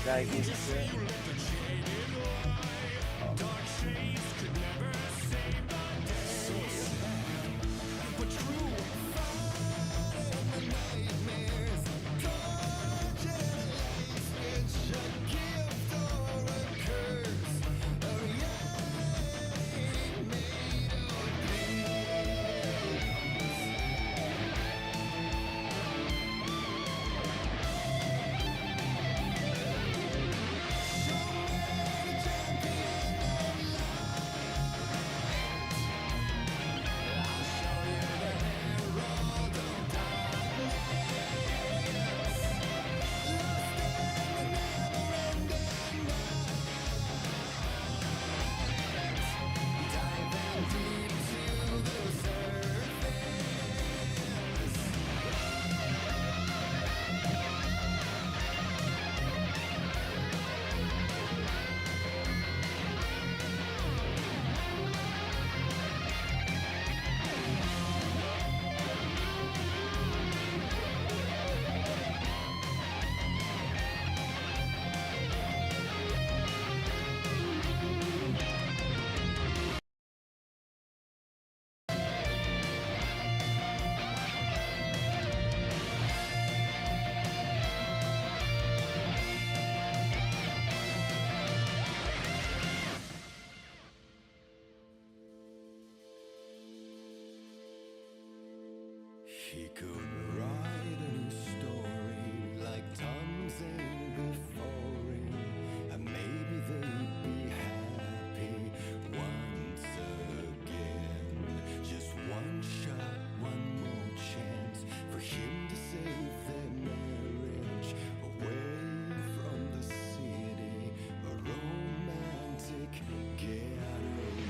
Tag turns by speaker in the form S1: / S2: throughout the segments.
S1: dai Chris.
S2: He could write a new story like Tom's in before him, and maybe they'd be happy once again. Just one shot, one more chance for him to save their marriage away from the city, a romantic getaway.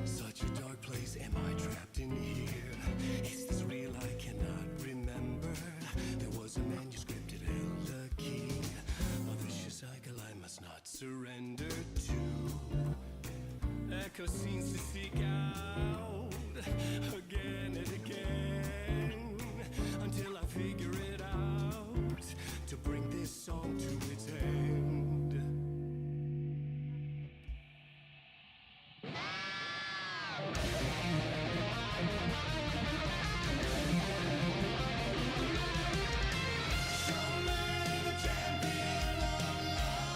S2: Such a dark place, am I trapped in here? Is this real? I cannot remember. There was a manuscript, it held a key, a vicious cycle I must not surrender to. Echo scenes to seek out again and again until I figure it out to bring this song to its end. Show me the champion of light.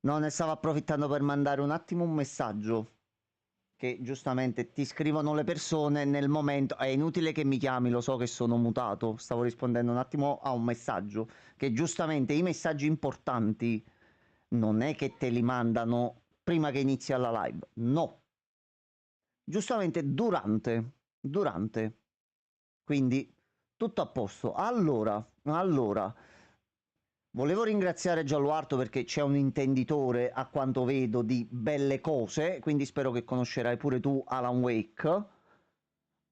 S1: No, ne stavo approfittando per mandare un attimo un messaggio. Che giustamente ti scrivono le persone nel momento. È inutile che mi chiami, lo so che sono mutato. Stavo rispondendo un attimo a un messaggio. Che giustamente i messaggi importanti non è che te li mandano prima che inizi la live. No. Giustamente durante. Quindi tutto a posto. Allora, volevo ringraziare Gialloarto perché c'è un intenditore, a quanto vedo, di belle cose, quindi spero che conoscerai pure tu Alan Wake.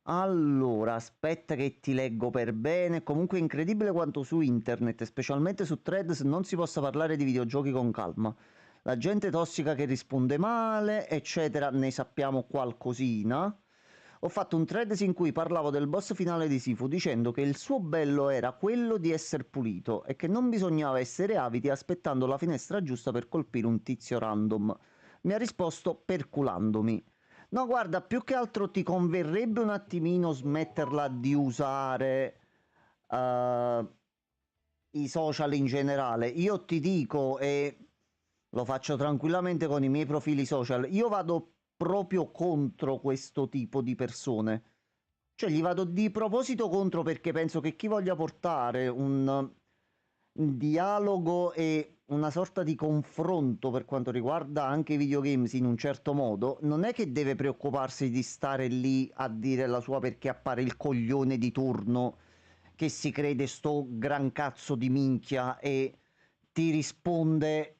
S1: Allora, aspetta che ti leggo per bene. Comunque è incredibile quanto su internet, specialmente su Threads, non si possa parlare di videogiochi con calma. La gente tossica che risponde male, eccetera, ne sappiamo qualcosina. Ho fatto un thread in cui parlavo del boss finale di Sifu dicendo che il suo bello era quello di essere pulito e che non bisognava essere avidi aspettando la finestra giusta per colpire un tizio random. Mi ha risposto perculandomi. No, guarda, più che altro ti converrebbe un attimino smetterla di usare i social in generale. Io ti dico, e lo faccio tranquillamente con i miei profili social, io vado proprio contro questo tipo di persone. Cioè, gli vado di proposito contro perché penso che chi voglia portare un dialogo e una sorta di confronto per quanto riguarda anche i videogames in un certo modo, non è che deve preoccuparsi di stare lì a dire la sua perché appare il coglione di turno che si crede sto gran cazzo di minchia e ti risponde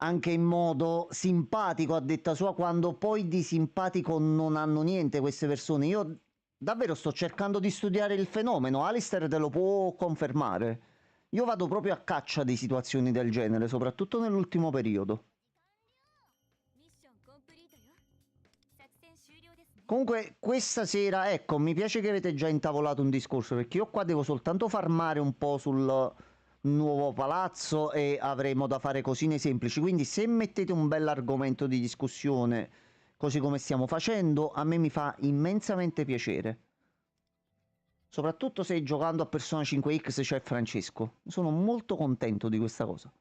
S1: anche in modo simpatico a detta sua, quando poi di simpatico non hanno niente queste persone. Io davvero sto cercando di studiare il fenomeno, Alistair te lo può confermare. Io vado proprio a caccia di situazioni del genere, soprattutto nell'ultimo periodo. Comunque, questa sera, ecco, mi piace che avete già intavolato un discorso, perché io qua devo soltanto farmare un po' sul nuovo palazzo e avremo da fare cosine semplici. Quindi, se mettete un bell'argomento di discussione, così come stiamo facendo, a me mi fa immensamente piacere. Soprattutto se giocando a Persona 5X c'è Francesco. Sono molto contento di questa cosa.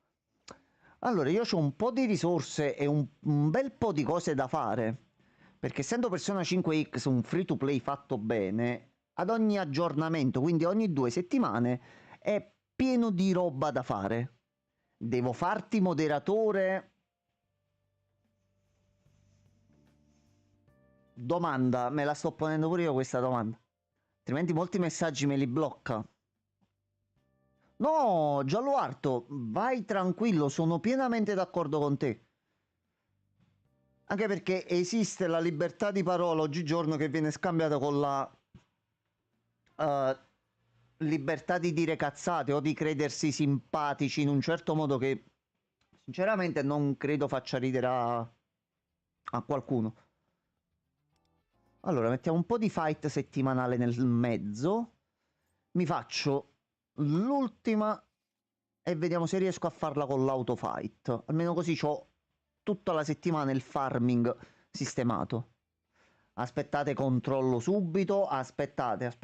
S1: Allora, io ho un po' di risorse e un bel po' di cose da fare. Perché essendo Persona 5X un free to play fatto bene, ad ogni aggiornamento, quindi ogni 2 settimane, è pieno di roba da fare. Devo farti moderatore? Domanda, me la sto ponendo pure io questa domanda. Altrimenti molti messaggi me li blocca. No, Gialloarto, vai tranquillo, sono pienamente d'accordo con te. Anche perché esiste la libertà di parola oggigiorno che viene scambiata con la libertà di dire cazzate o di credersi simpatici in un certo modo che sinceramente non credo faccia ridere a qualcuno. Allora, mettiamo un po' di fight settimanale nel mezzo. Mi faccio l'ultima e vediamo se riesco a farla con l'autofight. Almeno così ho tutta la settimana il farming sistemato. Aspettate, controllo subito. Aspettate.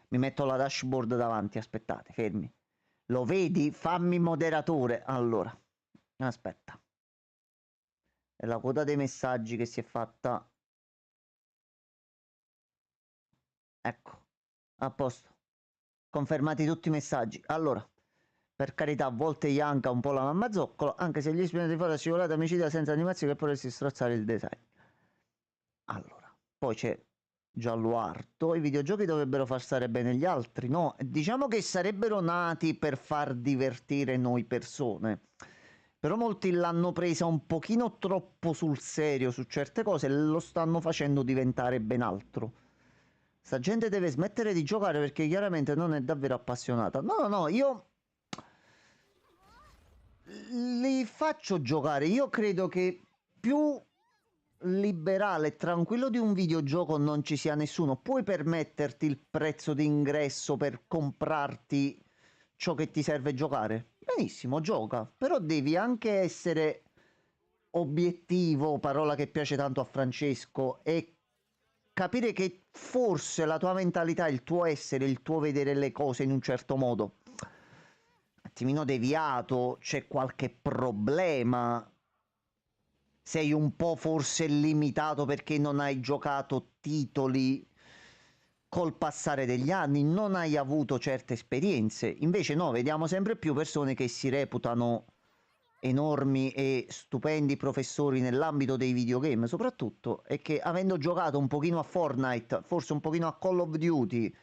S1: Mi metto la dashboard davanti, aspettate, fermi. Lo vedi? Fammi moderatore. Allora, aspetta. È la coda dei messaggi che si è fatta. Ecco, a posto. Confermati tutti i messaggi. Allora, per carità, a volte Yanka un po' la mamma zoccolo, anche se gli spinati fuori la scivolata amicizia senza animazione che potresti strozzare il design. Allora, poi c'è Gialloarto. I videogiochi dovrebbero far stare bene gli altri, no? Diciamo che sarebbero nati per far divertire noi persone. Però molti l'hanno presa un pochino troppo sul serio su certe cose e lo stanno facendo diventare ben altro. Sta gente deve smettere di giocare perché chiaramente non è davvero appassionata. No, io li faccio giocare. Io credo che più liberale e tranquillo di un videogioco non ci sia nessuno. Puoi permetterti il prezzo d'ingresso per comprarti ciò che ti serve giocare? Benissimo, gioca. Però devi anche essere obiettivo, parola che piace tanto a Francesco, e capire che forse la tua mentalità, il tuo essere, il tuo vedere le cose in un certo modo attimino deviato, c'è qualche problema, sei un po' forse limitato perché non hai giocato titoli col passare degli anni, non hai avuto certe esperienze. Invece no, vediamo sempre più persone che si reputano enormi e stupendi professori nell'ambito dei videogame soprattutto, e che avendo giocato un pochino a Fortnite, forse un pochino a Call of Duty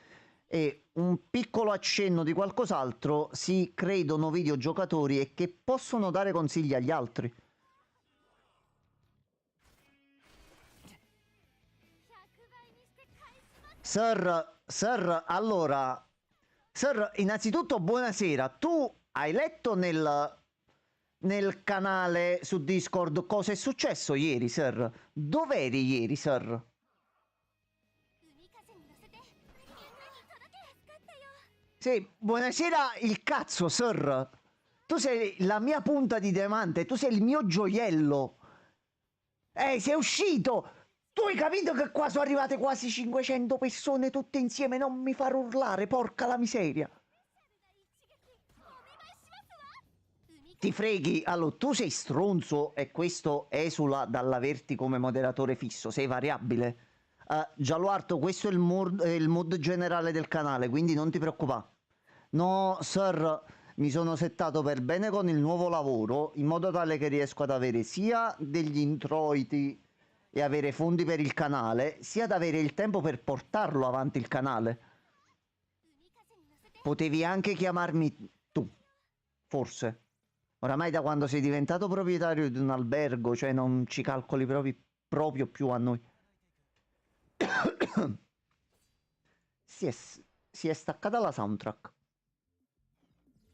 S1: e un piccolo accenno di qualcos'altro, si credono videogiocatori e che possono dare consigli agli altri. Allora, Sir, innanzitutto buonasera. Tu hai letto nel canale su Discord cosa è successo ieri, Sir? Dov'eri ieri, Sir? Sì, buonasera il cazzo, Sir. Tu sei la mia punta di diamante, tu sei il mio gioiello. Sei uscito! Tu hai capito che qua sono arrivate quasi 500 persone tutte insieme? Non mi far urlare, porca la miseria. Ti freghi? Allora, tu sei stronzo e questo esula dall'averti come moderatore fisso, sei variabile. Gialloarto, questo è il mood generale del canale, quindi non ti preoccupare. No, sir, mi sono settato per bene con il nuovo lavoro, in modo tale che riesco ad avere sia degli introiti e avere fondi per il canale, sia ad avere il tempo per portarlo avanti il canale. Potevi anche chiamarmi tu, forse. Oramai da quando sei diventato proprietario di un albergo, cioè non ci calcoli proprio più a noi. Si è staccata la soundtrack.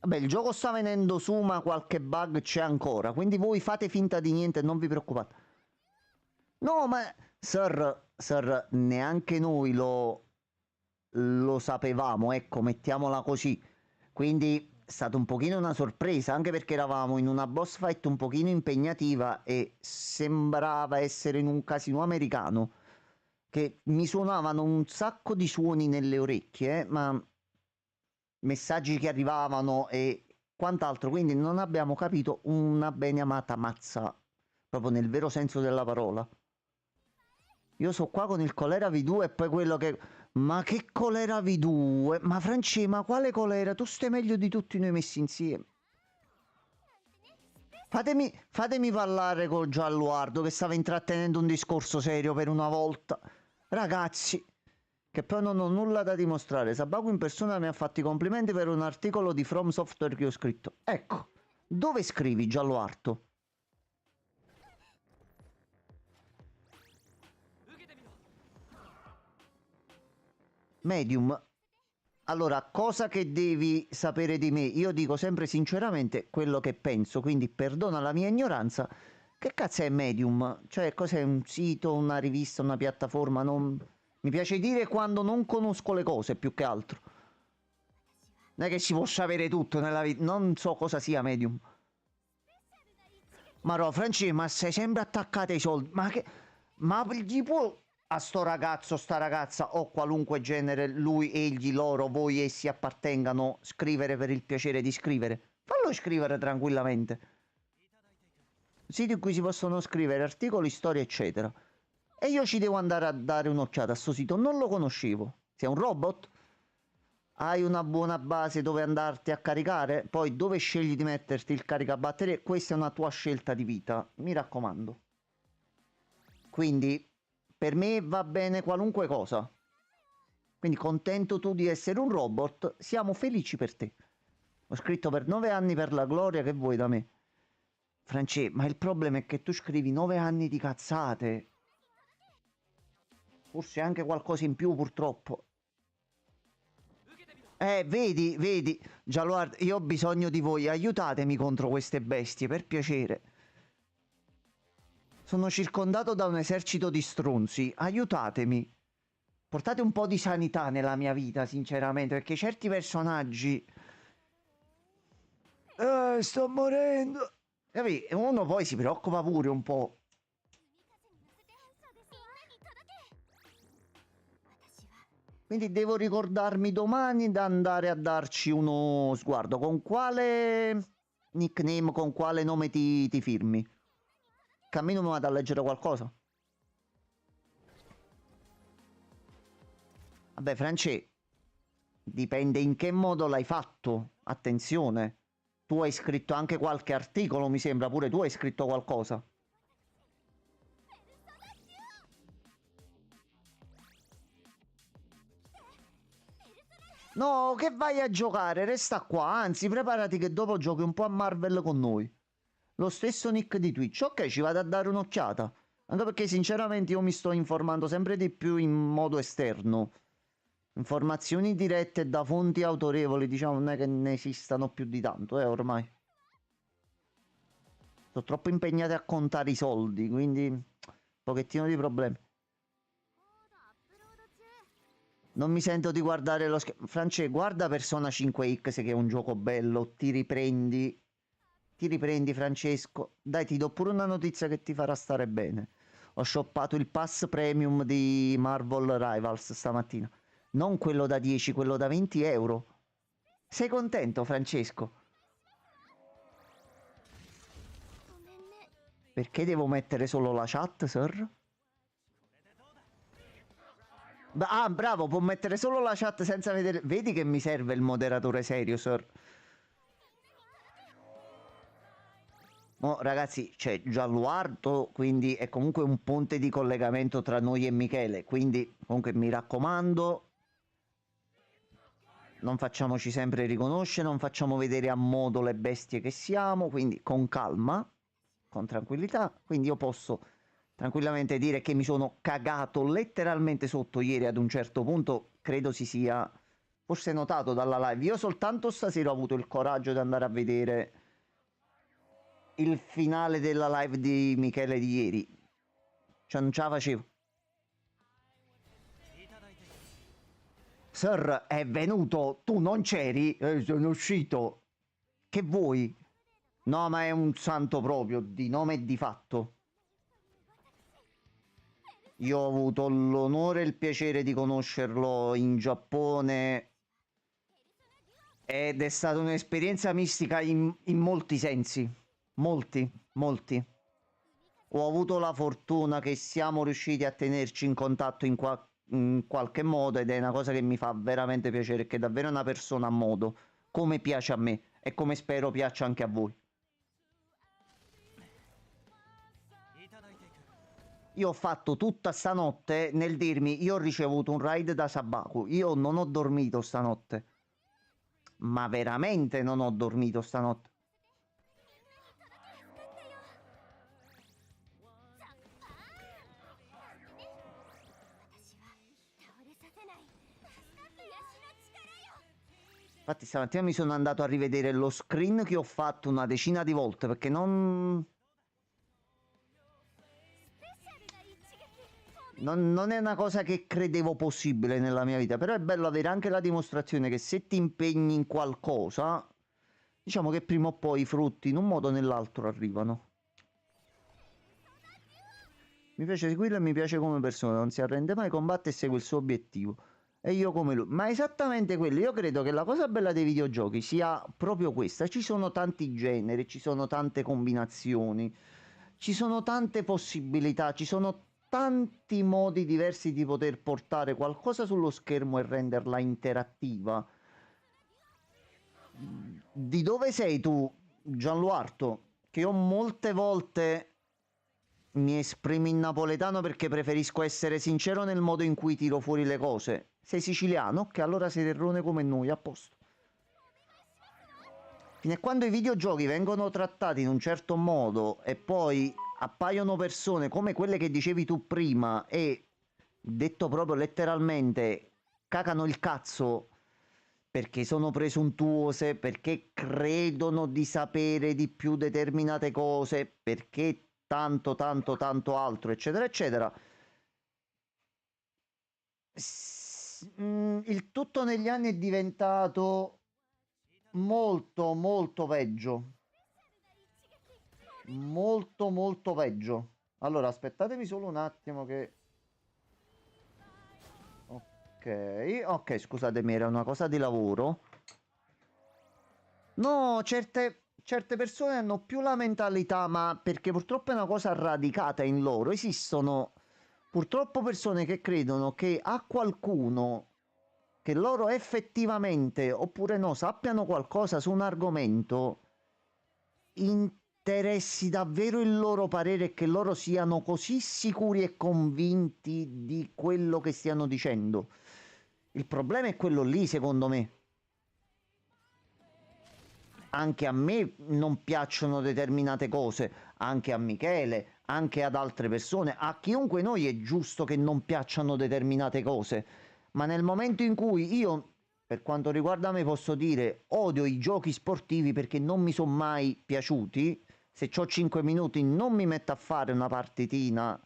S1: Vabbè, il gioco sta venendo su, ma qualche bug c'è ancora. Quindi voi fate finta di niente e non vi preoccupate. No, ma Sir, neanche noi lo sapevamo, ecco, mettiamola così. Quindi è stata un pochino una sorpresa, anche perché eravamo in una boss fight un pochino impegnativa e sembrava essere in un casino americano, che mi suonavano un sacco di suoni nelle orecchie, ma messaggi che arrivavano e quant'altro, quindi non abbiamo capito una bene amata mazza, proprio nel vero senso della parola. Io so qua con il colera V2 e poi quello che... Ma che colera V2? Ma Franci, ma quale colera? Tu stai meglio di tutti noi messi insieme. Fatemi parlare col Gialluardo che stava intrattenendo un discorso serio per una volta. Ragazzi, che poi non ho nulla da dimostrare. Sabaku in persona mi ha fatto i complimenti per un articolo di From Software che ho scritto. Ecco, dove scrivi Gialluardo? Medium. Allora, cosa che devi sapere di me? Io dico sempre sinceramente quello che penso, quindi perdona la mia ignoranza. Che cazzo è Medium? Cioè, cos'è un sito, una rivista, una piattaforma? Non... Mi piace dire quando non conosco le cose, più che altro. Non è che ci possa avere tutto nella vita. Non so cosa sia Medium. Ma no, Franci, ma sei sempre attaccato ai soldi. Ma che... Ma gli può... A sto ragazzo, sta ragazza o qualunque genere, lui, egli, loro, voi, essi appartengano, scrivere per il piacere di scrivere. Fallo scrivere tranquillamente. Siti in cui si possono scrivere articoli, storie, eccetera. E io ci devo andare a dare un'occhiata a sto sito, non lo conoscevo. Sei un robot? Hai una buona base dove andarti a caricare? Poi dove scegli di metterti il caricabatterie? Questa è una tua scelta di vita, mi raccomando. Quindi... Per me va bene qualunque cosa. Quindi contento tu di essere un robot, siamo felici per te. Ho scritto per 9 anni per la gloria, che vuoi da me? Francesco, ma il problema è che tu scrivi 9 anni di cazzate. Forse anche qualcosa in più purtroppo. Vedi, Gialloardo, io ho bisogno di voi, aiutatemi contro queste bestie, per piacere. Sono circondato da un esercito di stronzi, aiutatemi. Portate un po' di sanità nella mia vita, sinceramente, perché certi personaggi... sto morendo. Capì? E uno poi si preoccupa pure un po'. Quindi devo ricordarmi domani di andare a darci uno sguardo. Con quale nickname, con quale nome ti firmi? Cammino mi vado a leggere qualcosa. Vabbè, France, dipende in che modo l'hai fatto. Attenzione. Tu hai scritto anche qualche articolo, mi sembra. Pure tu hai scritto qualcosa. No, che vai a giocare? Resta qua. Anzi, preparati che dopo giochi un po' a Marvel con noi. Lo stesso nick di Twitch. Ok, ci vado a dare un'occhiata. Anche perché sinceramente io mi sto informando sempre di più in modo esterno. Informazioni dirette da fonti autorevoli, diciamo, non è che ne esistano più di tanto, ormai. Sono troppo impegnati a contare i soldi, quindi un pochettino di problemi. Non mi sento di guardare lo schermo. France, guarda Persona 5X che è un gioco bello, ti riprendi. Ti riprendi, Francesco. Dai, ti do pure una notizia che ti farà stare bene. Ho shoppato il pass premium di Marvel Rivals stamattina. Non quello da 10, quello da 20 euro. Sei contento, Francesco? Perché devo mettere solo la chat, sir? Ah, bravo, può mettere solo la chat senza vedere. Vedi che mi serve il moderatore serio, sir. Oh, ragazzi, c'è Gianluardo, quindi è comunque un ponte di collegamento tra noi e Michele. Quindi, comunque, mi raccomando, non facciamoci sempre riconoscere, non facciamo vedere a modo le bestie che siamo. Quindi, con calma, con tranquillità. Quindi, io posso tranquillamente dire che mi sono cagato letteralmente sotto ieri ad un certo punto. Credo si sia forse notato dalla live. Io soltanto stasera ho avuto il coraggio di andare a vedere il finale della live di Michele di ieri. Cioè, non ce la facevo. Sir, è venuto, tu non c'eri? Sono uscito. Che vuoi? No, ma è un santo proprio, di nome e di fatto. Io ho avuto l'onore e il piacere di conoscerlo in Giappone ed è stata un'esperienza mistica in molti sensi. Molti, molti. Ho avuto la fortuna che siamo riusciti a tenerci in contatto in qualche modo ed è una cosa che mi fa veramente piacere, che è davvero una persona a modo, come piace a me e come spero piaccia anche a voi. Io ho fatto tutta stanotte nel dirmi, io ho ricevuto un raid da Sabaku, io non ho dormito stanotte, ma veramente non ho dormito stanotte. Infatti stamattina mi sono andato a rivedere lo screen che ho fatto una decina di volte perché non è una cosa che credevo possibile nella mia vita, però è bello avere anche la dimostrazione che se ti impegni in qualcosa, diciamo che prima o poi i frutti in un modo o nell'altro arrivano. Mi piace seguirlo e mi piace come persona, non si arrende mai, combatte e segue il suo obiettivo. E io come lui. Ma esattamente quello, io credo che la cosa bella dei videogiochi sia proprio questa. Ci sono tanti generi, ci sono tante combinazioni, ci sono tante possibilità, ci sono tanti modi diversi di poter portare qualcosa sullo schermo e renderla interattiva. Di dove sei tu, Gianluarto? Che io molte volte mi esprimo in napoletano perché preferisco essere sincero nel modo in cui tiro fuori le cose. Sei siciliano? Ok, allora sei terrone come noi, a posto. Fino a quando i videogiochi vengono trattati in un certo modo e poi appaiono persone come quelle che dicevi tu prima e, detto proprio letteralmente, cacano il cazzo perché sono presuntuose, perché credono di sapere di più determinate cose, perché tanto, tanto, tanto altro, eccetera, eccetera. Il tutto negli anni è diventato molto, molto peggio. Molto, molto peggio. Allora, aspettatemi solo un attimo che... Ok, Ok, scusatemi, era una cosa di lavoro. No, certe persone hanno più la mentalità, ma perché purtroppo è una cosa radicata in loro. Esistono purtroppo persone che credono che a qualcuno che loro effettivamente, oppure no, sappiano qualcosa su un argomento, interessi davvero il loro parere e che loro siano così sicuri e convinti di quello che stiano dicendo. Il problema è quello lì, secondo me. Anche a me non piacciono determinate cose, anche a Michele, anche ad altre persone, a chiunque noi è giusto che non piacciono determinate cose, ma nel momento in cui io, per quanto riguarda me, posso dire odio i giochi sportivi perché non mi sono mai piaciuti, se ho 5 minuti non mi metto a fare una partitina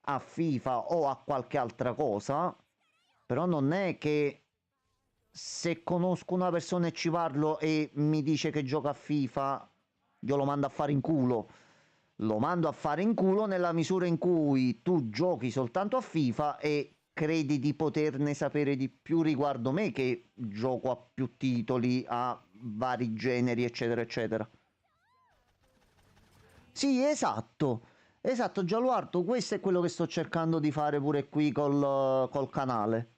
S1: a FIFA o a qualche altra cosa, però non è che se conosco una persona e ci parlo e mi dice che gioca a FIFA, io lo mando a fare in culo. Lo mando a fare in culo nella misura in cui tu giochi soltanto a FIFA e credi di poterne sapere di più riguardo me che gioco a più titoli, a vari generi, eccetera, eccetera. Sì, esatto. Esatto, Gialuardo, questo è quello che sto cercando di fare pure qui col canale.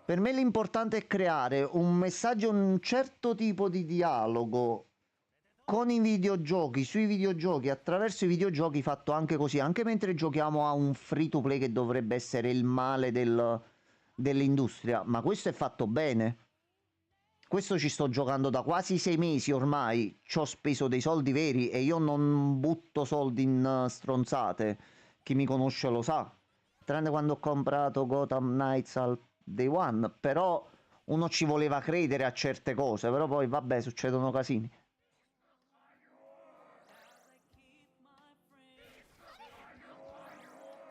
S1: Per me l'importante è creare un messaggio, un certo tipo di dialogo con i videogiochi, sui videogiochi, attraverso i videogiochi fatto anche così, anche mentre giochiamo a un free to play che dovrebbe essere il male dell'industria, ma questo è fatto bene. Questo ci sto giocando da quasi 6 mesi ormai, ci ho speso dei soldi veri e io non butto soldi in stronzate, chi mi conosce lo sa, tranne quando ho comprato Gotham Knights al Day One, però uno ci voleva credere a certe cose, però poi vabbè succedono casini.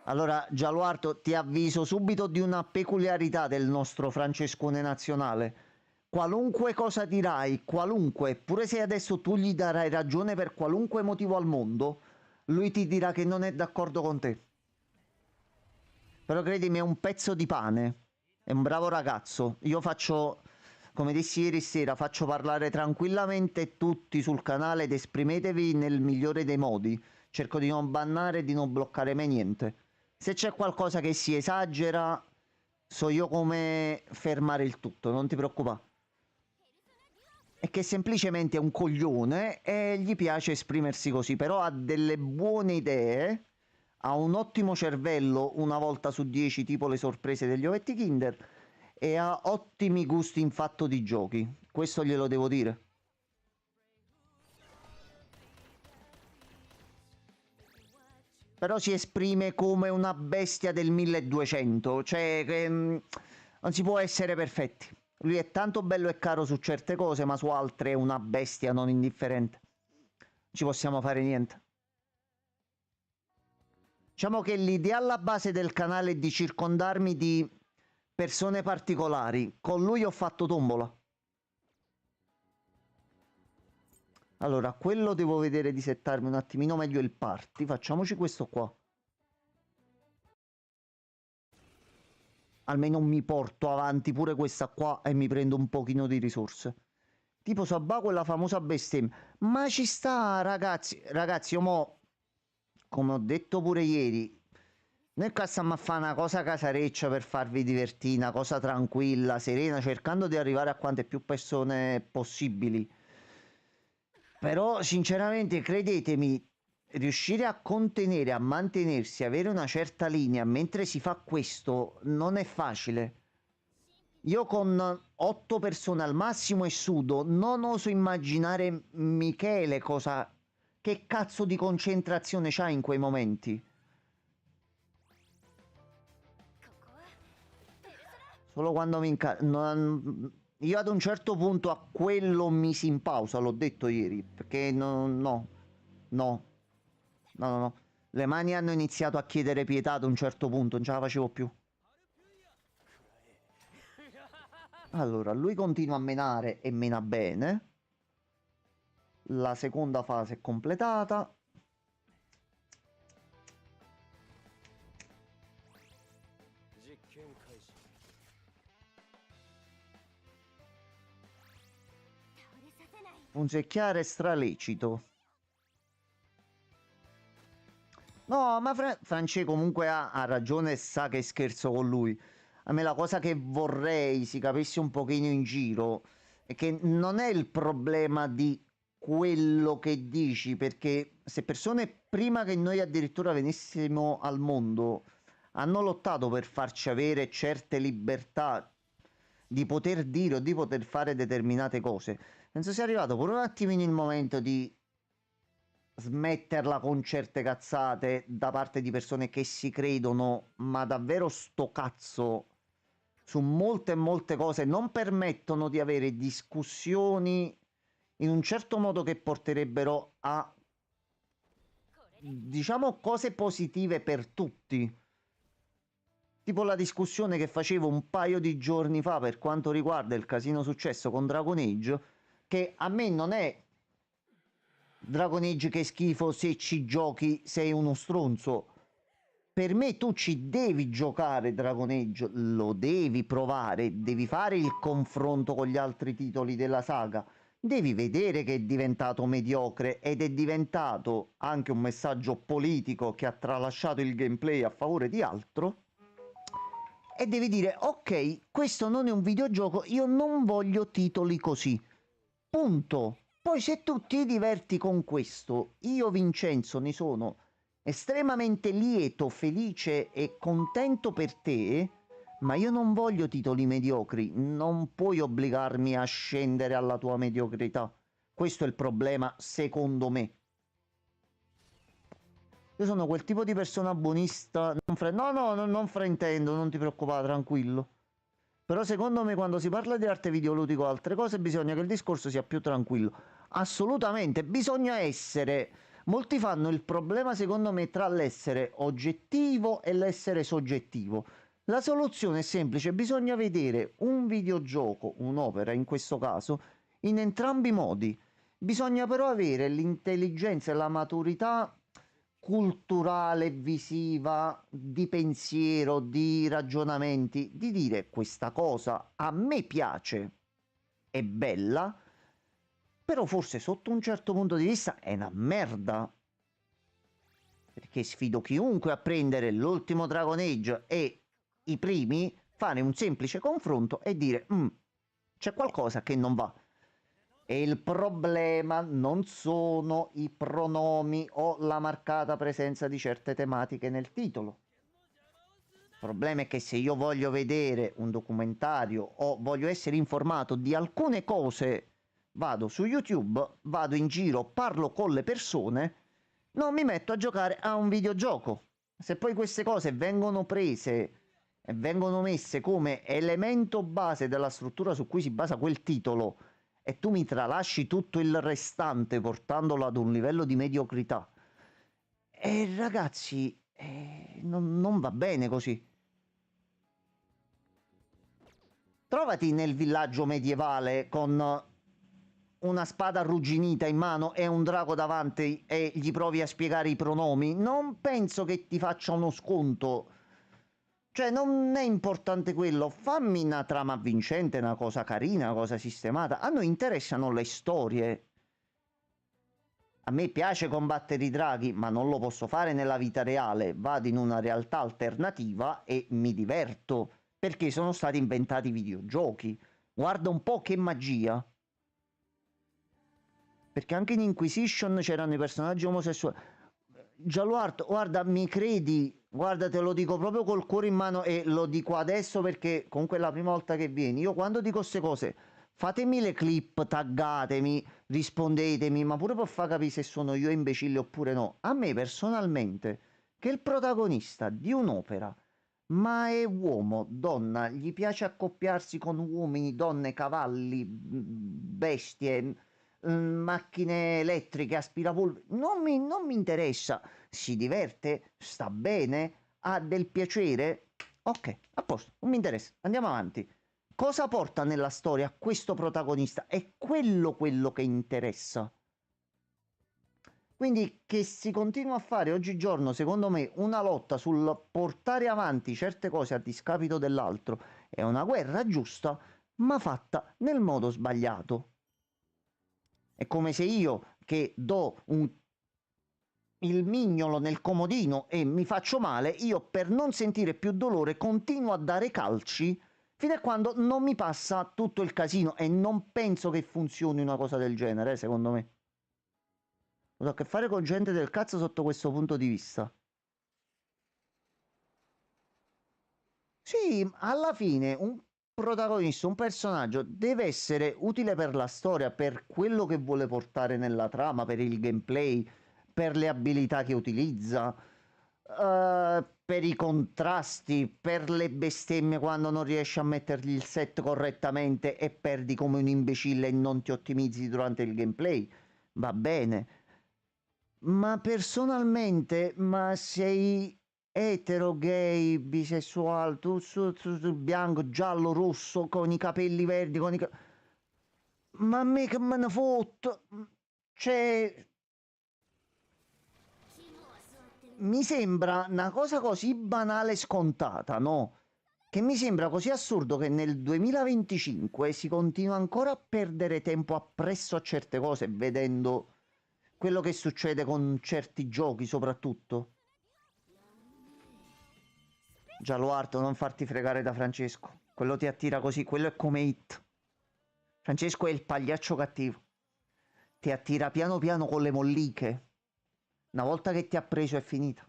S1: Allora, Gialuardo, ti avviso subito di una peculiarità del nostro Francescone nazionale. Qualunque cosa dirai, qualunque, pure se adesso tu gli darai ragione per qualunque motivo al mondo, lui ti dirà che non è d'accordo con te. Però credimi, è un pezzo di pane. È un bravo ragazzo. Io faccio, come dissi ieri sera, faccio parlare tranquillamente tutti sul canale ed esprimetevi nel migliore dei modi. Cerco di non bannare e di non bloccare mai niente. Se c'è qualcosa che si esagera, so io come fermare il tutto, non ti preoccupare. È che semplicemente è un coglione e gli piace esprimersi così, però ha delle buone idee, ha un ottimo cervello una volta su 10, tipo le sorprese degli ovetti Kinder, e ha ottimi gusti in fatto di giochi. Questo glielo devo dire. Però si esprime come una bestia del 1200, cioè che non si può essere perfetti. Lui è tanto bello e caro su certe cose, ma su altre è una bestia non indifferente. Non ci possiamo fare niente. Diciamo che l'idea alla base del canale è di circondarmi di persone particolari. Con lui ho fatto tombola. Allora, quello devo vedere di settarmi un attimino meglio il party. Facciamoci questo qua. Almeno mi porto avanti pure questa qua e mi prendo un pochino di risorse. Tipo Sabà, quella famosa bestemmia. Ma ci sta, ragazzi. Ragazzi, io mo, come ho detto pure ieri, noi qua stiamo a fare una cosa casareccia per farvi divertire, una cosa tranquilla, serena, cercando di arrivare a quante più persone possibili. Però, sinceramente, credetemi, riuscire a contenere, a mantenersi, avere una certa linea mentre si fa questo non è facile. Io con 8 persone al massimo e sudo, non oso immaginare Michele cosa... Che cazzo di concentrazione c'ha in quei momenti? Solo quando mi io ad un certo punto a quello misi in pausa, l'ho detto ieri, perché no, no. Le mani hanno iniziato a chiedere pietà ad un certo punto, non ce la facevo più. Allora, lui continua a menare e mena bene. La seconda fase è completata. punzecchiare stralecito. No, ma France comunque ha ragione e sa che scherzo con lui. A me la cosa che vorrei si capisse un pochino in giro è che non è il problema di quello che dici, perché se persone prima che noi addirittura venissimo al mondo hanno lottato per farci avere certe libertà di poter dire o di poter fare determinate cose, penso sia arrivato pure un attimino il momento di smetterla con certe cazzate da parte di persone che si credono, ma davvero sto cazzo su molte e molte cose non permettono di avere discussioni in un certo modo che porterebbero a, diciamo, cose positive per tutti. Tipo la discussione che facevo un paio di giorni fa per quanto riguarda il casino successo con Dragon Age, che a me non è Dragon Age che schifo, se ci giochi sei uno stronzo. Per me tu ci devi giocare Dragon Age, lo devi provare, devi fare il confronto con gli altri titoli della saga, devi vedere che è diventato mediocre ed è diventato anche un messaggio politico che ha tralasciato il gameplay a favore di altro. E devi dire, ok, questo non è un videogioco, io non voglio titoli così. Punto. Poi se tu ti diverti con questo, io Vincenzo ne sono estremamente lieto, felice e contento per te, ma io non voglio titoli mediocri, non puoi obbligarmi a scendere alla tua mediocrità. Questo è il problema, secondo me. Io sono quel tipo di persona buonista, non fraintendo, non ti preoccupare, tranquillo. Però secondo me quando si parla di arte videoludico o altre cose bisogna che il discorso sia più tranquillo. Assolutamente, bisogna essere... Molti fanno il problema secondo me tra l'essere oggettivo e l'essere soggettivo. La soluzione è semplice, bisogna vedere un videogioco, un'opera in questo caso, in entrambi i modi. Bisogna però avere l'intelligenza e la maturità culturale, visiva, di pensiero, di ragionamenti, di dire questa cosa a me piace, è bella, però forse sotto un certo punto di vista è una merda. Perché sfido chiunque a prendere l'ultimo Dragon Age e i primi, fare un semplice confronto e dire c'è qualcosa che non va. E il problema non sono i pronomi o la marcata presenza di certe tematiche nel titolo. Il problema è che se io voglio vedere un documentario o voglio essere informato di alcune cose, vado su YouTube, vado in giro, parlo con le persone, non mi metto a giocare a un videogioco. Se poi queste cose vengono prese e vengono messe come elemento base della struttura su cui si basa quel titolo, e tu mi tralasci tutto il restante portandolo ad un livello di mediocrità. E ragazzi, non va bene così. Trovati nel villaggio medievale con una spada arrugginita in mano e un drago davanti e gli provi a spiegare i pronomi. Non penso che ti faccia uno sconto. Cioè, non è importante quello, fammi una trama avvincente, una cosa carina, una cosa sistemata. A noi interessano le storie. A me piace combattere i draghi, ma non lo posso fare nella vita reale. Vado in una realtà alternativa e mi diverto, perché sono stati inventati videogiochi. Guarda un po' che magia. Perché anche in Inquisition c'erano i personaggi omosessuali. Gialluardo, guarda, mi credi? Guarda, te lo dico proprio col cuore in mano e lo dico adesso perché comunque è la prima volta che vieni. Io quando dico queste cose, fatemi le clip, taggatemi, rispondetemi, ma pure per far capire se sono io imbecille oppure no. A me personalmente, che il protagonista di un'opera, ma è uomo, donna, gli piace accoppiarsi con uomini, donne, cavalli, bestie, macchine elettriche, aspirapolvere, non mi interessa. Si diverte, sta bene, ha del piacere, ok, a posto, non mi interessa, andiamo avanti. Cosa porta nella storia questo protagonista? È quello che interessa. Quindi che si continua a fare oggigiorno, secondo me, una lotta sul portare avanti certe cose a discapito dell'altro è una guerra giusta, ma fatta nel modo sbagliato. È come se io che do il mignolo nel comodino e mi faccio male, io per non sentire più dolore continuo a dare calci fino a quando non mi passa tutto il casino, e non penso che funzioni una cosa del genere, secondo me. Ho a che fare con gente del cazzo sotto questo punto di vista. Sì, alla fine un protagonista, un personaggio deve essere utile per la storia, per quello che vuole portare nella trama, per il gameplay, per le abilità che utilizza, per i contrasti, per le bestemmie quando non riesci a mettergli il set correttamente e perdi come un imbecille e non ti ottimizzi durante il gameplay. Va bene. Ma personalmente, ma sei etero, gay, bisessuale, tu bianco, giallo, rosso, con i capelli verdi, ma a me che me ne fotto? Cioè, mi sembra una cosa così banale e scontata, no? Che mi sembra così assurdo che nel 2025 si continua ancora a perdere tempo appresso a certe cose, vedendo quello che succede con certi giochi soprattutto. Giallo Arto, non farti fregare da Francesco. Quello ti attira così, quello è come Hit. Francesco è il pagliaccio cattivo. Ti attira piano piano con le molliche. Una volta che ti ha preso è finita.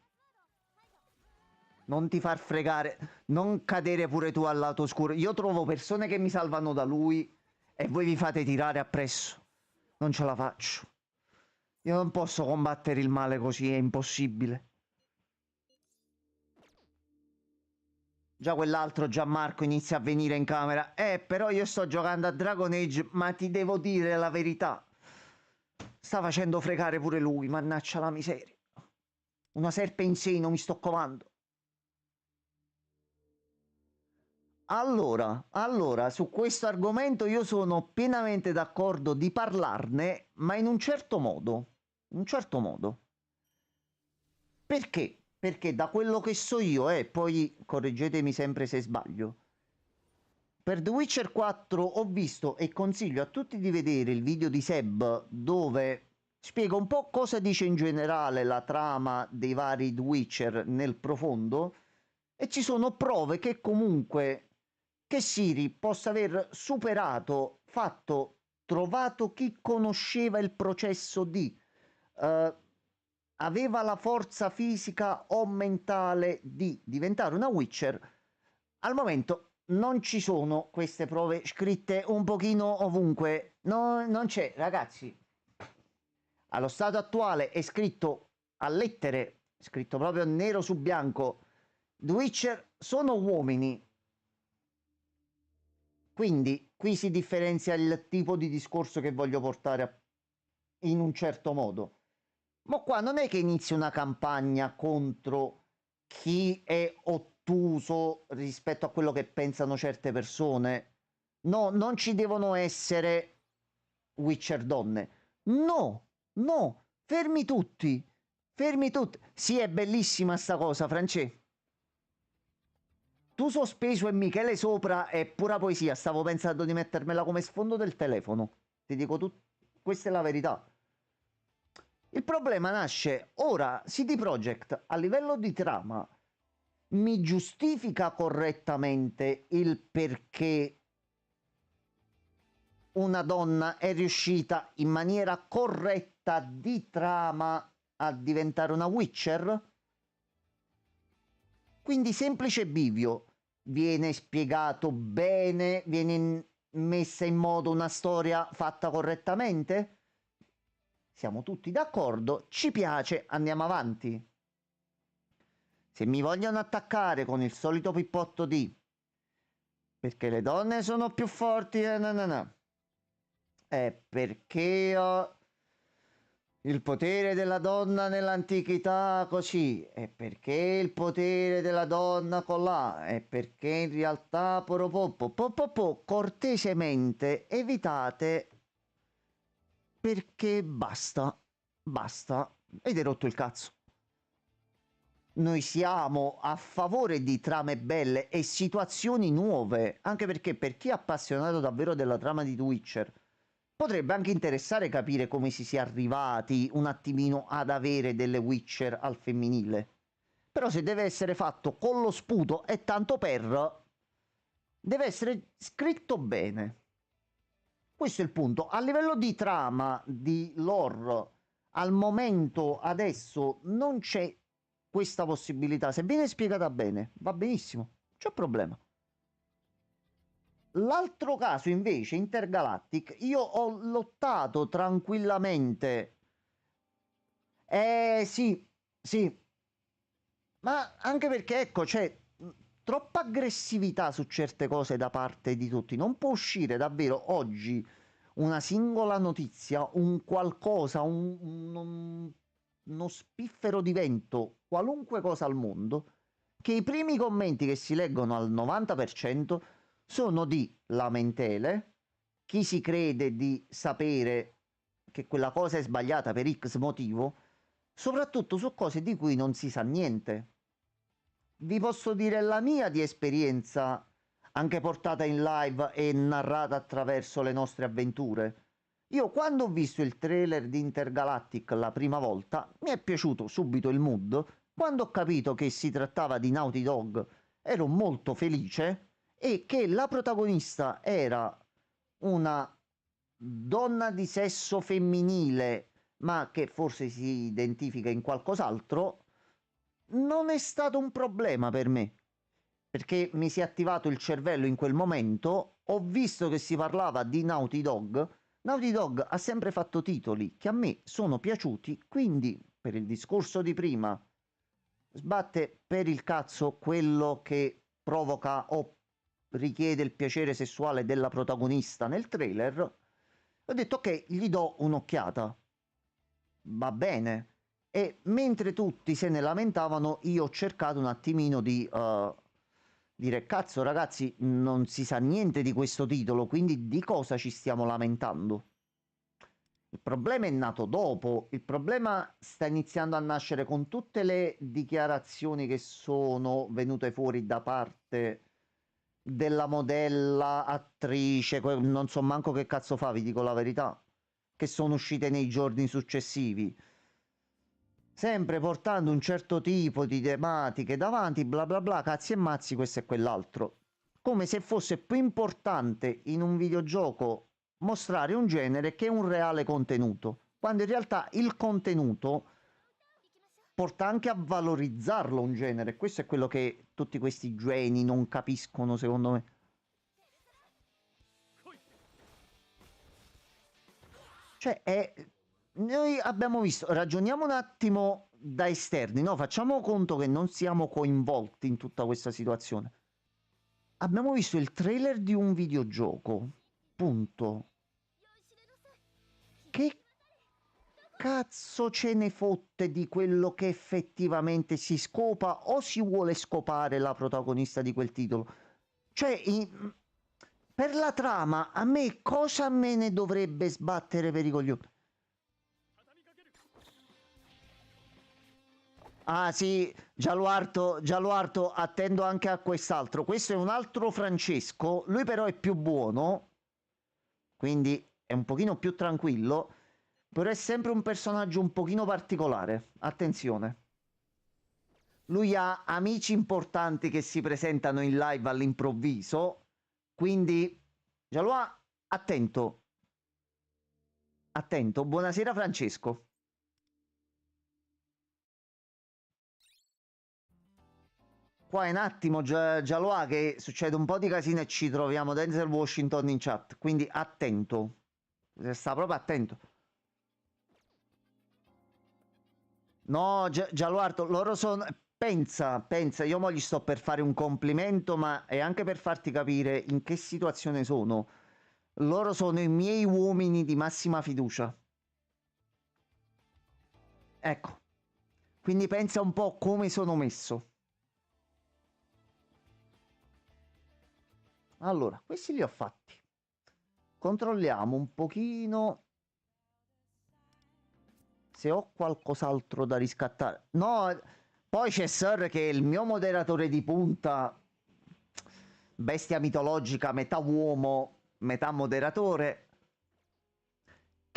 S1: Non ti far fregare, non cadere pure tu al lato oscuro. Io trovo persone che mi salvano da lui e voi vi fate tirare appresso. Non ce la faccio. Io non posso combattere il male così, è impossibile. Già quell'altro Gianmarco inizia a venire in camera. Però io sto giocando a Dragon Age, ma ti devo dire la verità. Sta facendo fregare pure lui, mannaggia la miseria. Una serpe in seno mi sto covando. Allora, su questo argomento io sono pienamente d'accordo di parlarne, ma in un certo modo. In un certo modo. Perché? Perché da quello che so io, poi correggetemi sempre se sbaglio, per The Witcher 4 ho visto e consiglio a tutti di vedere il video di Seb dove spiega un po' cosa dice in generale la trama dei vari The Witcher nel profondo, e ci sono prove che comunque che Siri possa aver superato, trovato chi conosceva il processo di... aveva la forza fisica o mentale di diventare una Witcher. Al momento non ci sono queste prove scritte un pochino ovunque. No, non c'è, ragazzi. Allo stato attuale è scritto a lettere, scritto proprio nero su bianco. The Witcher sono uomini. Quindi qui si differenzia il tipo di discorso che voglio portare in un certo modo. Ma qua non è che inizi una campagna contro chi è ottuso rispetto a quello che pensano certe persone. No, non ci devono essere Witcher donne. No, no, fermi tutti. Fermi tutti. Sì, è bellissima sta cosa, Francesco. Tu sospeso e Michele sopra è pura poesia. Stavo pensando di mettermela come sfondo del telefono. Ti dico questa è la verità. Il problema nasce ora. CD Projekt a livello di trama mi giustifica correttamente il perché una donna è riuscita in maniera corretta di trama a diventare una Witcher? Quindi semplice bivio. Viene spiegato bene, viene messa in modo una storia fatta correttamente? Siamo tutti d'accordo, ci piace, andiamo avanti. Se mi vogliono attaccare con il solito pippotto di perché le donne sono più forti, è perché il potere della donna nell'antichità così, è perché il potere della donna colà, è perché in realtà cortesemente evitate, perché basta, ed è rotto il cazzo. Noi siamo a favore di trame belle e situazioni nuove, anche perché per chi è appassionato davvero della trama di The Witcher, Potrebbe anche interessare capire come si sia arrivati un attimino ad avere delle Witcher al femminile. Però se deve essere fatto con lo sputo e tanto per, deve essere scritto bene. Questo è il punto. A livello di trama, di lore, al momento adesso non c'è questa possibilità. Se viene spiegata bene, va benissimo, non c'è problema. L'altro caso invece, Intergalactic, io ho lottato tranquillamente. Sì, sì, ma anche perché ecco, c'è troppa aggressività su certe cose da parte di tutti. Non può uscire davvero oggi una singola notizia, un qualcosa, uno spiffero di vento, qualunque cosa al mondo, che i primi commenti che si leggono al 90% sono di lamentele, chi si crede di sapere che quella cosa è sbagliata per X motivo, soprattutto su cose di cui non si sa niente. Vi posso dire la mia di esperienza, anche portata in live e narrata attraverso le nostre avventure. Io quando ho visto il trailer di Intergalactic la prima volta, mi è piaciuto subito il mood. Quando ho capito che si trattava di Naughty Dog, ero molto felice e che la protagonista era una donna di sesso femminile, ma che forse si identifica in qualcos'altro, non è stato un problema per me, perché mi si è attivato il cervello in quel momento, ho visto che si parlava di Naughty Dog. Naughty Dog ha sempre fatto titoli che a me sono piaciuti, quindi per il discorso di prima, sbatte per il cazzo quello che provoca o richiede il piacere sessuale della protagonista nel trailer. Ho detto ok, gli do un'occhiata. Va bene. E mentre tutti se ne lamentavano, io ho cercato un attimino di dire cazzo ragazzi, non si sa niente di questo titolo, quindi di cosa ci stiamo lamentando? Il problema è nato dopo, il problema sta iniziando a nascere con tutte le dichiarazioni che sono venute fuori da parte della modella, attrice, non so manco che cazzo fa, vi dico la verità, che sono uscite nei giorni successivi, sempre portando un certo tipo di tematiche davanti, bla bla bla, cazzi e mazzi, questo e quell'altro, come se fosse più importante in un videogioco mostrare un genere che un reale contenuto, quando in realtà il contenuto porta anche a valorizzarlo un genere. Questo è quello che tutti questi geni non capiscono, secondo me. Cioè, noi abbiamo visto, ragioniamo un attimo da esterni, no? Facciamo conto che non siamo coinvolti in tutta questa situazione. Abbiamo visto il trailer di un videogioco, punto. Che cazzo ce ne fotte di quello che effettivamente si scopa o si vuole scopare la protagonista di quel titolo? Cioè, per la trama, a me cosa me ne dovrebbe sbattere per i coglioni? Ah sì, Gialuarto, attendo anche a quest'altro. Questo è un altro Francesco, lui però è più buono, quindi è un pochino più tranquillo, però è sempre un personaggio un pochino particolare. Attenzione. Lui ha amici importanti che si presentano in live all'improvviso, quindi Gialua, attento. Attento. Buonasera Francesco. Qua è un attimo Gialua che succede un po' di casino e ci troviamo Denzel Washington in chat, quindi attento. Sta proprio attento. No, Gialuardo, loro sono... Pensa, io mo gli sto per fare un complimento, ma è anche per farti capire in che situazione sono. Loro sono i miei uomini di massima fiducia. Ecco, quindi pensa un po' come sono messo. Allora, questi li ho fatti. Controlliamo un pochino se ho qualcos'altro da riscattare. No, poi c'è Sir che è il mio moderatore di punta, bestia mitologica, metà uomo, metà moderatore.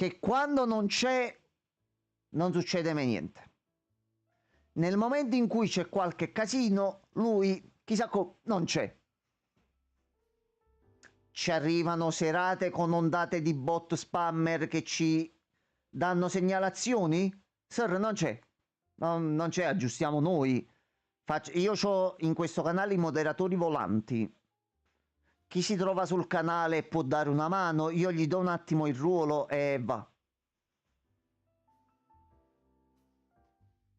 S1: che quando non c'è non succede mai niente. Nel momento in cui c'è qualche casino, lui, chissà non c'è. Ci arrivano serate con ondate di bot spammer che ci danno segnalazioni? Sir, non c'è. Non c'è, aggiustiamo noi. Io ho in questo canale i moderatori volanti. Chi si trova sul canale può dare una mano, io gli do un attimo il ruolo e va.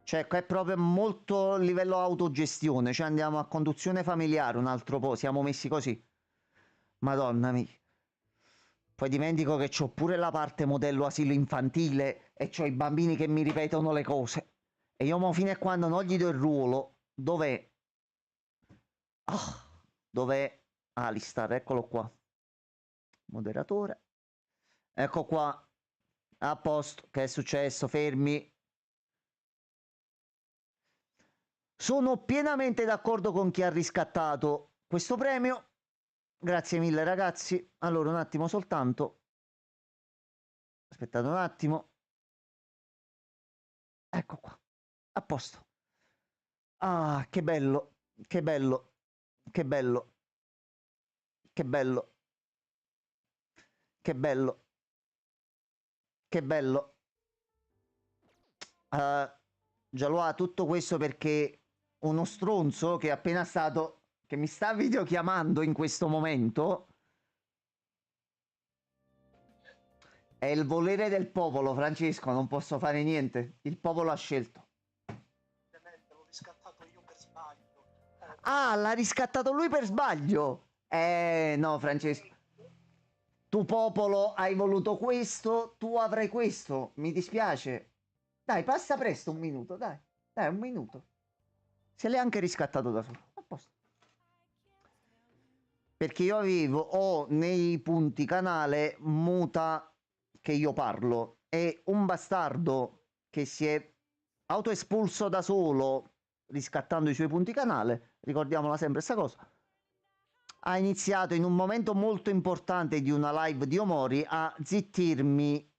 S1: Cioè, è proprio molto livello autogestione. Cioè, andiamo a conduzione familiare un altro po'. Siamo messi così. Madonna mia. Poi dimentico che c'ho pure la parte modello asilo infantile e c'ho i bambini che mi ripetono le cose. E io mo fino a quando non gli do il ruolo, dov'è? Dov'è Alistar? Eccolo qua. Moderatore. Ecco qua. A posto. Che è successo? Fermi. Sono pienamente d'accordo con chi ha riscattato questo premio. Grazie mille ragazzi. Allora un attimo soltanto. Aspettate un attimo. Ecco qua. A posto. Ah, che bello. Che bello. Che bello. Che bello. Che bello. Che bello. Gialois, tutto questo perché uno stronzo che è appena stato, che mi sta videochiamando in questo momento, è il volere del popolo, Francesco, non posso fare niente, il popolo ha scelto.
S3: L'ho riscattato io per sbaglio.
S1: Ah, l'ha riscattato lui per sbaglio? No, Francesco. Tu popolo hai voluto questo, tu avrai questo, mi dispiace. Dai, passa presto un minuto, dai. Dai, un minuto. Se l'è anche riscattato da solo. A posto. Perché io ho nei punti canale muta che io parlo e un bastardo che si è autoespulso da solo riscattando i suoi punti canale, ricordiamola sempre questa cosa, ha iniziato in un momento molto importante di una live di Omori a zittirmi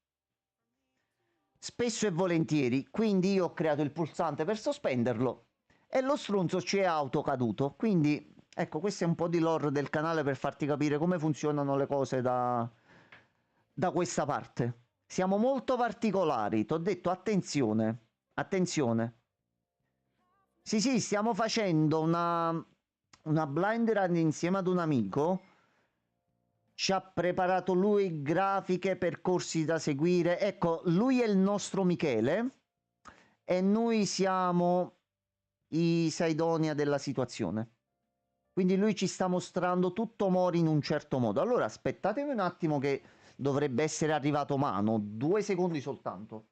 S1: spesso e volentieri, quindi io ho creato il pulsante per sospenderlo e lo stronzo ci è autocaduto. Quindi ecco, questo è un po' di lore del canale per farti capire come funzionano le cose da questa parte. Siamo molto particolari, ti ho detto attenzione, attenzione. Sì, stiamo facendo una blind run insieme ad un amico. Ci ha preparato lui grafiche, percorsi da seguire. Ecco, lui è il nostro Michele e noi siamo i Saidonia della situazione. Quindi lui ci sta mostrando tutto Mori in un certo modo. Allora aspettatevi un attimo che dovrebbe essere arrivato Mano. 2 secondi soltanto.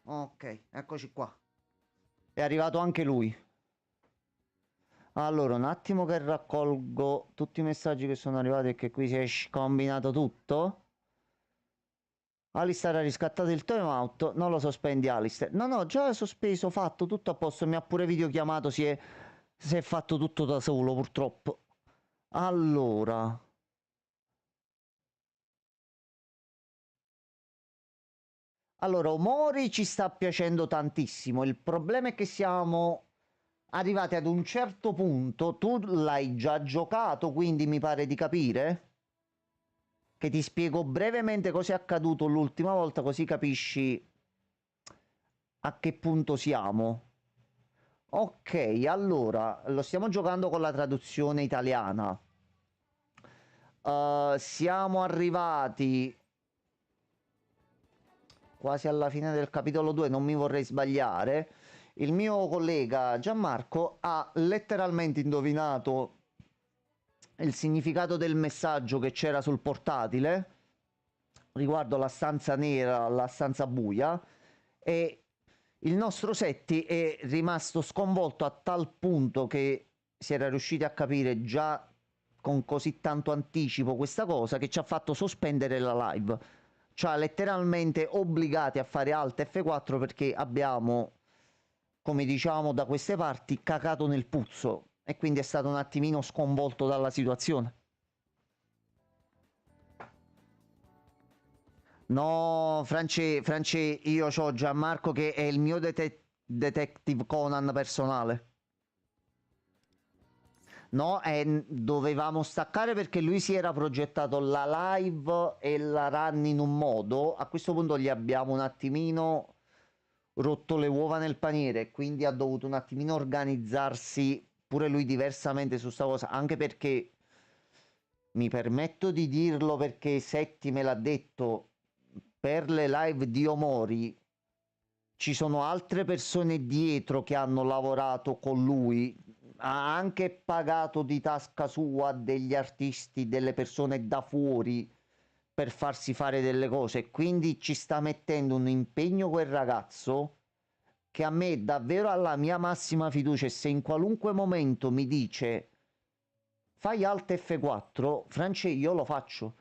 S1: Ok, eccoci qua. È arrivato anche lui. Allora, un attimo che raccolgo tutti i messaggi che sono arrivati e che qui si è combinato tutto. Alistar ha riscattato il timeout, non lo sospendi Alistar. No, già è sospeso, fatto, tutto a posto. Mi ha pure videochiamato, si è fatto tutto da solo purtroppo. Allora... Allora, Omori ci sta piacendo tantissimo. Il problema è che siamo arrivati ad un certo punto. Tu l'hai già giocato, quindi mi pare di capire che ti spiego brevemente cosa è accaduto l'ultima volta, così capisci a che punto siamo. Ok, allora, lo stiamo giocando con la traduzione italiana. Siamo arrivati quasi alla fine del capitolo 2, non mi vorrei sbagliare. Il mio collega Gianmarco ha letteralmente indovinato il significato del messaggio che c'era sul portatile. riguardo la stanza nera, la stanza buia, e il nostro Setti è rimasto sconvolto a tal punto che si era riusciti a capire già con così tanto anticipo questa cosa che ci ha fatto sospendere la live. Ci ha letteralmente obbligati a fare Alt F4 perché abbiamo, come diciamo da queste parti, cacato nel puzzo, e quindi è stato un attimino sconvolto dalla situazione. No, France, io c'ho Gianmarco che è il mio Detective Conan personale. No, dovevamo staccare perché lui si era progettato la live e la run in un modo. A questo punto gli abbiamo un attimino rotto le uova nel paniere, quindi ha dovuto un attimino organizzarsi pure lui diversamente su sta cosa, anche perché mi permetto di dirlo perché Setti me l'ha detto, per le live di Omori ci sono altre persone dietro che hanno lavorato con lui, ha anche pagato di tasca sua degli artisti, delle persone da fuori per farsi fare delle cose, quindi ci sta mettendo un impegno quel ragazzo che a me davvero ha la mia massima fiducia, e se in qualunque momento mi dice fai Alt F4, France, io lo faccio,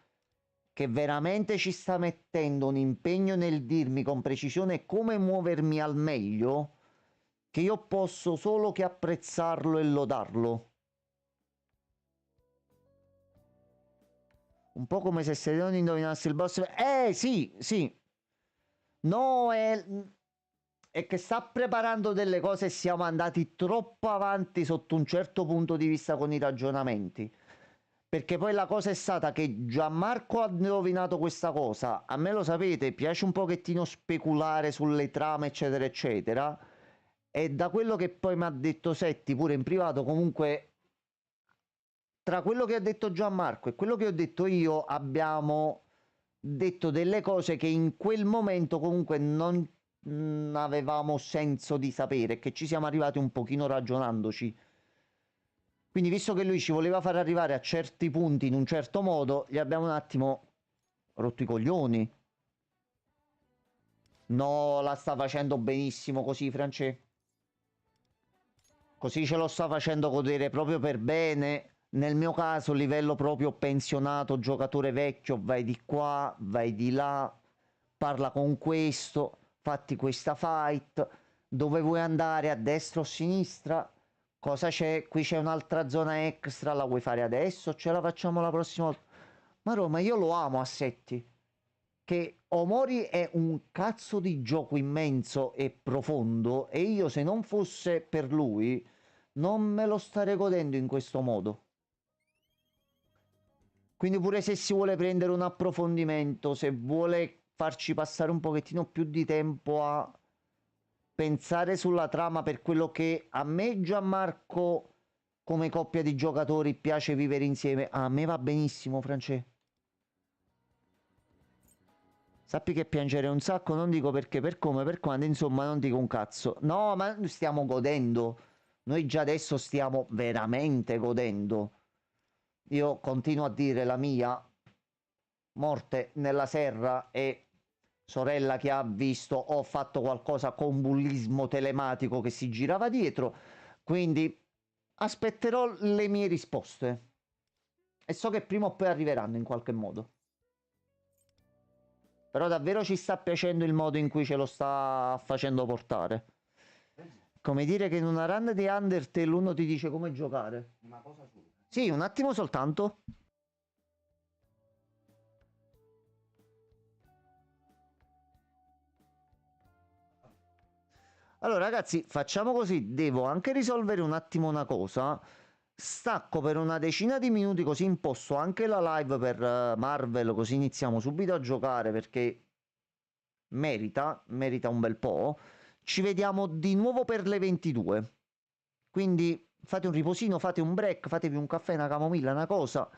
S1: che veramente ci sta mettendo un impegno nel dirmi con precisione come muovermi al meglio, che io posso solo che apprezzarlo e lodarlo. Un po' come se Sedone indovinasse il boss. Sì, sì. No, è che sta preparando delle cose e siamo andati troppo avanti sotto un certo punto di vista con i ragionamenti. Perché poi la cosa è stata che Gianmarco ha indovinato questa cosa. A me, lo sapete, piace un pochettino speculare sulle trame, eccetera, eccetera. E da quello che poi mi ha detto Setti pure in privato, comunque, tra quello che ha detto Gianmarco e quello che ho detto io, abbiamo detto delle cose che in quel momento comunque non avevamo senso di sapere, che ci siamo arrivati un pochino ragionandoci. Quindi, visto che lui ci voleva far arrivare a certi punti in un certo modo, gli abbiamo un attimo rotto i coglioni. No, la sta facendo benissimo così, France. Così ce lo sta facendo godere proprio per bene. Nel mio caso, livello proprio pensionato, giocatore vecchio, vai di qua, vai di là, parla con questo, fatti questa fight, dove vuoi andare, a destra o a sinistra? Cosa c'è? Qui c'è un'altra zona extra, la vuoi fare adesso? Ce la facciamo la prossima volta? Ma Roma, io lo amo Assetti. Che Omori è un cazzo di gioco immenso e profondo, e io, se non fosse per lui, non me lo starei godendo in questo modo. Quindi pure se si vuole prendere un approfondimento, se vuole farci passare un pochettino più di tempo a pensare sulla trama, per quello che a me e Gianmarco come coppia di giocatori piace vivere insieme, a me va benissimo, France. Sappi che piangere un sacco, non dico perché, per come, per quando, insomma, non dico un cazzo. No, ma stiamo godendo. Noi già adesso stiamo veramente godendo. Io continuo a dire la mia, morte nella serra e sorella che ha visto o fatto qualcosa con bullismo telematico che si girava dietro, quindi aspetterò le mie risposte e so che prima o poi arriveranno in qualche modo. Però davvero ci sta piacendo il modo in cui ce lo sta facendo portare. Come dire che in una run di Undertale uno ti dice come giocare.
S4: Una cosa sola.
S1: Sì, un attimo soltanto. Allora ragazzi, facciamo così, devo anche risolvere un attimo una cosa. Stacco per una decina di minuti, così imposto anche la live per Marvel, così iniziamo subito a giocare, perché merita un bel po'. Ci vediamo di nuovo per le 22. Quindi fate un riposino, fate un break, fatevi un caffè, una camomilla, una cosa.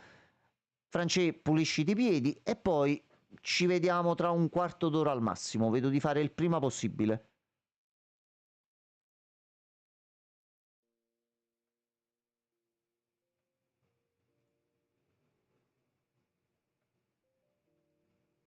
S1: France, pulisciti i piedi e poi ci vediamo tra un quarto d'ora al massimo. Vedo di fare il prima possibile.